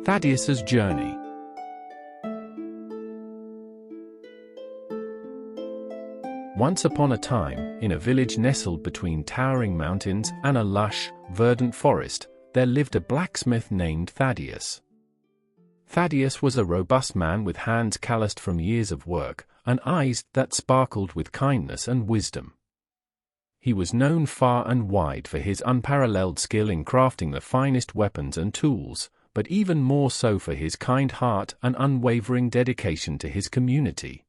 Thaddeus's Journey. Once upon a time, in a village nestled between towering mountains and a lush, verdant forest, there lived a blacksmith named Thaddeus. Thaddeus was a robust man with hands calloused from years of work, and eyes that sparkled with kindness and wisdom. He was known far and wide for his unparalleled skill in crafting the finest weapons and tools, but even more so for his kind heart and unwavering dedication to his community.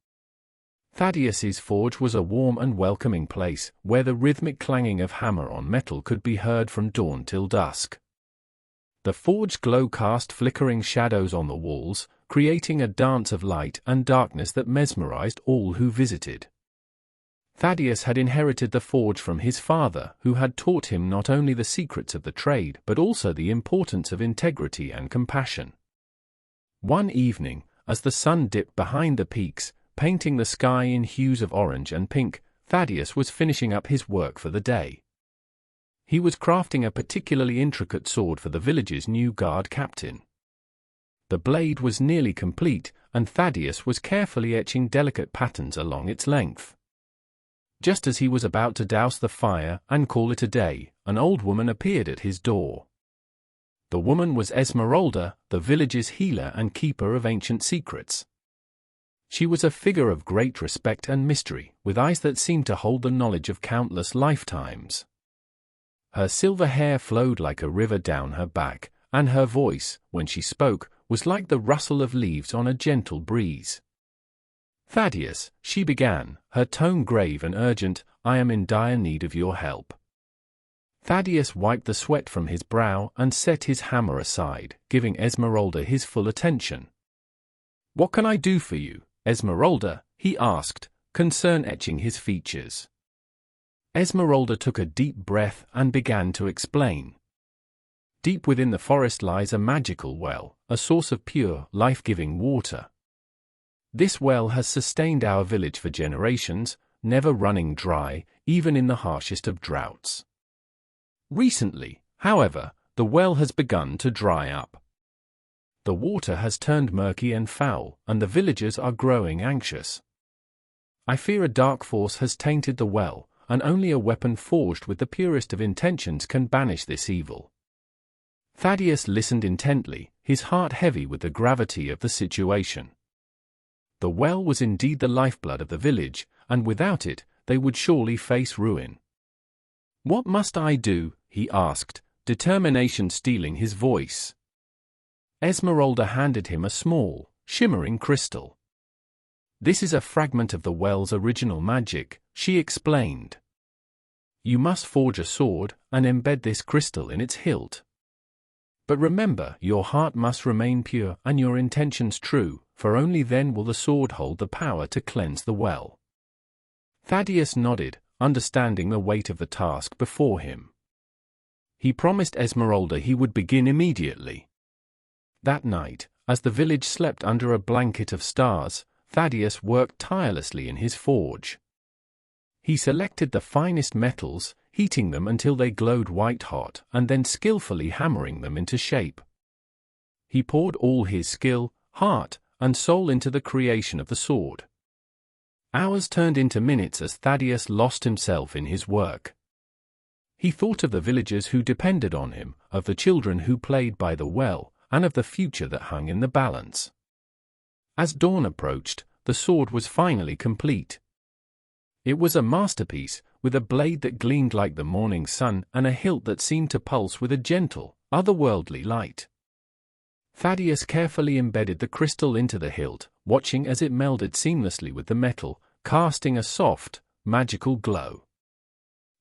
Thaddeus's forge was a warm and welcoming place, where the rhythmic clanging of hammer on metal could be heard from dawn till dusk. The forge's glow cast flickering shadows on the walls, creating a dance of light and darkness that mesmerized all who visited. Thaddeus had inherited the forge from his father, who had taught him not only the secrets of the trade but also the importance of integrity and compassion. One evening, as the sun dipped behind the peaks, painting the sky in hues of orange and pink, Thaddeus was finishing up his work for the day. He was crafting a particularly intricate sword for the village's new guard captain. The blade was nearly complete, and Thaddeus was carefully etching delicate patterns along its length. Just as he was about to douse the fire and call it a day, an old woman appeared at his door. The woman was Esmeralda, the village's healer and keeper of ancient secrets. She was a figure of great respect and mystery, with eyes that seemed to hold the knowledge of countless lifetimes. Her silver hair flowed like a river down her back, and her voice, when she spoke, was like the rustle of leaves on a gentle breeze. "Thaddeus," she began, her tone grave and urgent, "I am in dire need of your help." Thaddeus wiped the sweat from his brow and set his hammer aside, giving Esmeralda his full attention. "What can I do for you, Esmeralda?" he asked, concern etching his features. Esmeralda took a deep breath and began to explain. "Deep within the forest lies a magical well, a source of pure, life-giving water. This well has sustained our village for generations, never running dry, even in the harshest of droughts. Recently, however, the well has begun to dry up. The water has turned murky and foul, and the villagers are growing anxious. I fear a dark force has tainted the well, and only a weapon forged with the purest of intentions can banish this evil." Thaddeus listened intently, his heart heavy with the gravity of the situation. The well was indeed the lifeblood of the village, and without it, they would surely face ruin. "What must I do?" he asked, determination stealing his voice. Esmeralda handed him a small, shimmering crystal. "This is a fragment of the well's original magic," she explained. "You must forge a sword and embed this crystal in its hilt. But remember, your heart must remain pure and your intentions true, for only then will the sword hold the power to cleanse the well." Thaddeus nodded, understanding the weight of the task before him. He promised Esmeralda he would begin immediately. That night, as the village slept under a blanket of stars, Thaddeus worked tirelessly in his forge. He selected the finest metals, heating them until they glowed white-hot, and then skillfully hammering them into shape. He poured all his skill, heart, and soul into the creation of the sword. Hours turned into minutes as Thaddeus lost himself in his work. He thought of the villagers who depended on him, of the children who played by the well, and of the future that hung in the balance. As dawn approached, the sword was finally complete. It was a masterpiece, with a blade that gleamed like the morning sun and a hilt that seemed to pulse with a gentle, otherworldly light. Thaddeus carefully embedded the crystal into the hilt, watching as it melded seamlessly with the metal, casting a soft, magical glow.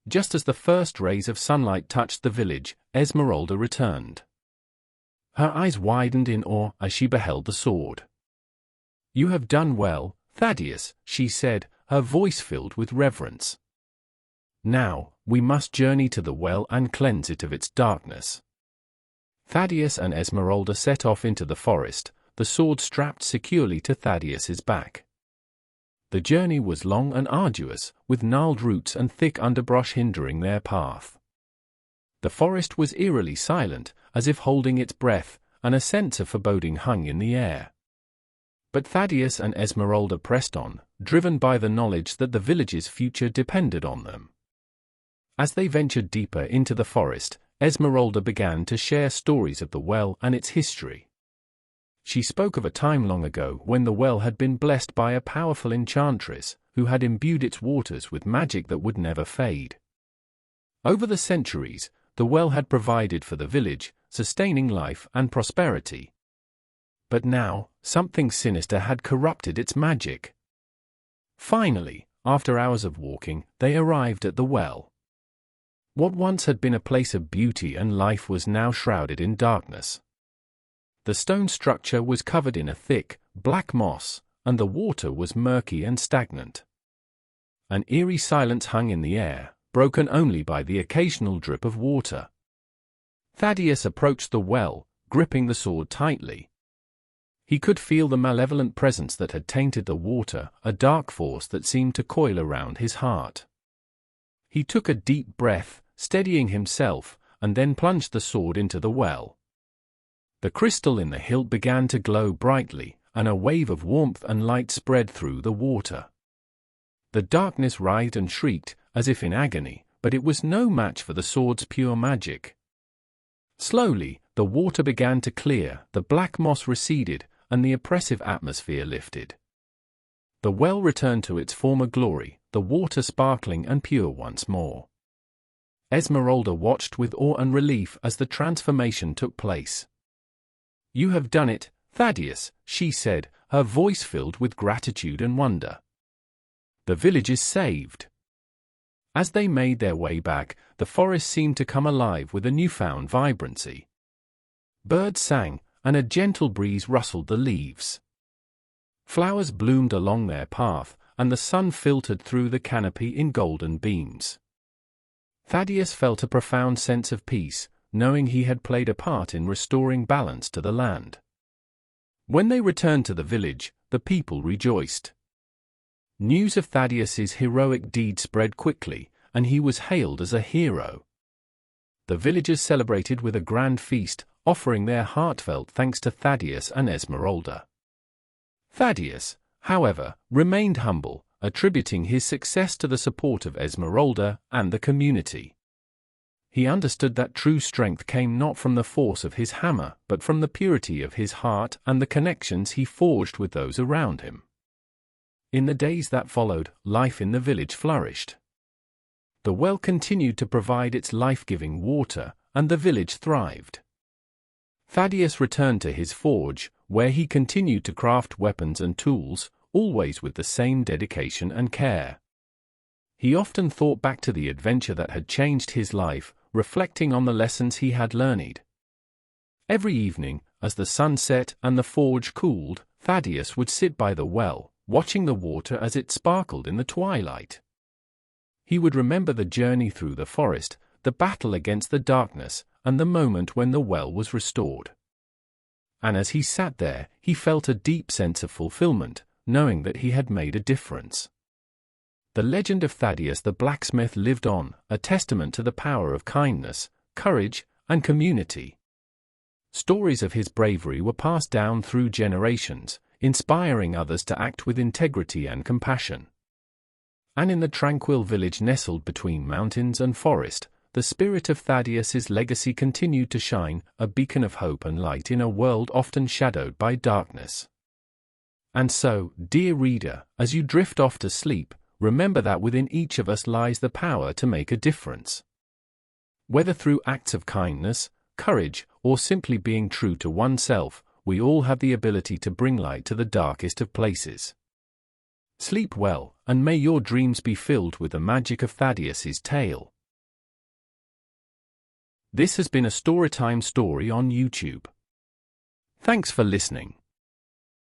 Just as the first rays of sunlight touched the village, Esmeralda returned. Her eyes widened in awe as she beheld the sword. "You have done well, Thaddeus," she said, her voice filled with reverence. "Now, we must journey to the well and cleanse it of its darkness." Thaddeus and Esmeralda set off into the forest, the sword strapped securely to Thaddeus's back. The journey was long and arduous, with gnarled roots and thick underbrush hindering their path. The forest was eerily silent, as if holding its breath, and a sense of foreboding hung in the air. But Thaddeus and Esmeralda pressed on, driven by the knowledge that the village's future depended on them. As they ventured deeper into the forest, Esmeralda began to share stories of the well and its history. She spoke of a time long ago when the well had been blessed by a powerful enchantress, who had imbued its waters with magic that would never fade. Over the centuries, the well had provided for the village, sustaining life and prosperity. But now, something sinister had corrupted its magic. Finally, after hours of walking, they arrived at the well. What once had been a place of beauty and life was now shrouded in darkness. The stone structure was covered in a thick, black moss, and the water was murky and stagnant. An eerie silence hung in the air, broken only by the occasional drip of water. Thaddeus approached the well, gripping the sword tightly. He could feel the malevolent presence that had tainted the water, a dark force that seemed to coil around his heart. He took a deep breath, steadying himself, and then plunged the sword into the well. The crystal in the hilt began to glow brightly, and a wave of warmth and light spread through the water. The darkness writhed and shrieked, as if in agony, but it was no match for the sword's pure magic. Slowly, the water began to clear, the black moss receded, and the oppressive atmosphere lifted. The well returned to its former glory, the water sparkling and pure once more. Esmeralda watched with awe and relief as the transformation took place. "You have done it, Thaddeus," she said, her voice filled with gratitude and wonder. "The village is saved." As they made their way back, the forest seemed to come alive with a newfound vibrancy. Birds sang, and a gentle breeze rustled the leaves. Flowers bloomed along their path, and the sun filtered through the canopy in golden beams. Thaddeus felt a profound sense of peace, knowing he had played a part in restoring balance to the land. When they returned to the village, the people rejoiced. News of Thaddeus's heroic deed spread quickly, and he was hailed as a hero. The villagers celebrated with a grand feast, offering their heartfelt thanks to Thaddeus and Esmeralda. Thaddeus, however, remained humble, attributing his success to the support of Esmeralda and the community. He understood that true strength came not from the force of his hammer, but from the purity of his heart and the connections he forged with those around him. In the days that followed, life in the village flourished. The well continued to provide its life-giving water, and the village thrived. Thaddeus returned to his forge, where he continued to craft weapons and tools, always with the same dedication and care. He often thought back to the adventure that had changed his life, reflecting on the lessons he had learned. Every evening, as the sun set and the forge cooled, Thaddeus would sit by the well, watching the water as it sparkled in the twilight. He would remember the journey through the forest, the battle against the darkness, and the moment when the well was restored. And as he sat there, he felt a deep sense of fulfillment, knowing that he had made a difference. The legend of Thaddeus the blacksmith lived on, a testament to the power of kindness, courage, and community. Stories of his bravery were passed down through generations, inspiring others to act with integrity and compassion. And in the tranquil village nestled between mountains and forest, the spirit of Thaddeus's legacy continued to shine, a beacon of hope and light in a world often shadowed by darkness. And so, dear reader, as you drift off to sleep, remember that within each of us lies the power to make a difference. Whether through acts of kindness, courage, or simply being true to oneself, we all have the ability to bring light to the darkest of places. Sleep well, and may your dreams be filled with the magic of Thaddeus's tale. This has been a Storytime story on YouTube. Thanks for listening.